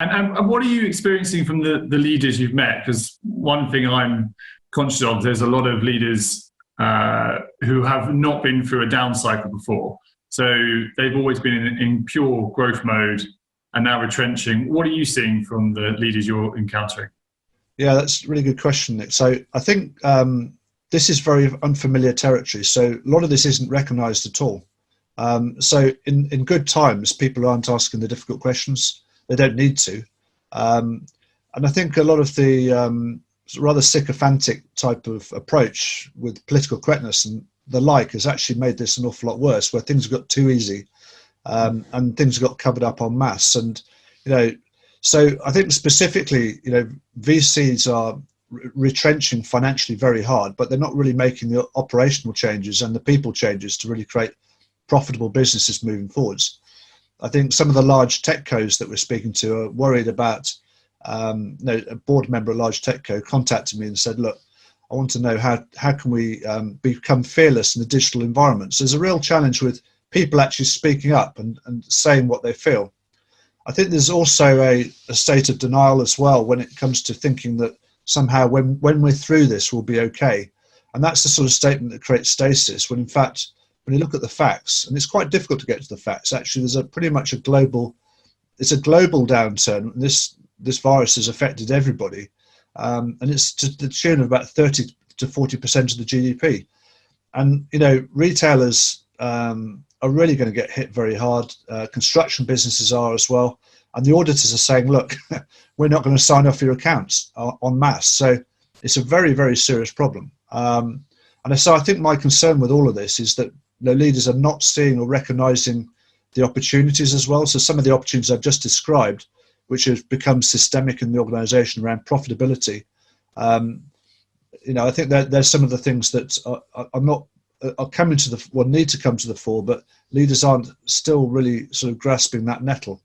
And what are you experiencing from the leaders you've met? Because one thing I'm conscious of, there's a lot of leaders who have not been through a down cycle before. So they've always been in pure growth mode and now retrenching. What are you seeing from the leaders you're encountering? Yeah, that's a really good question, Nick. So I think this is very unfamiliar territory. So a lot of this isn't recognised at all. So in good times, people aren't asking the difficult questions. They don't need to. And I think a lot of the rather sycophantic type of approach with political correctness and the like has actually made this an awful lot worse, where things got too easy and things got covered up en masse. And, so I think specifically, VCs are retrenching financially very hard, but they're not really making the operational changes and the people changes to really create profitable businesses moving forwards. I think some of the large tech cos that we're speaking to are worried about, a board member of a large tech co contacted me and said, look, I want to know how can we become fearless in the digital environment. So there's a real challenge with people actually speaking up and saying what they feel. I think there's also a state of denial as well when it comes to thinking that somehow when we're through this, we'll be okay. And that's the sort of statement that creates stasis, when in fact, when you look at the facts, and it's quite difficult to get to the facts, actually, there's pretty much a global downturn. This virus has affected everybody. And it's to the tune of about 30 to 40% of the GDP. And, retailers are really going to get hit very hard. Construction businesses are as well. And the auditors are saying, look, we're not going to sign off your accounts en masse. So it's a very, very serious problem. And so I think my concern with all of this is that the leaders are not seeing or recognizing the opportunities as well. So some of the opportunities I've just described, which have become systemic in the organization around profitability, I think that there's some of the things that are coming to need to come to the fore, but leaders aren't still really sort of grasping that nettle.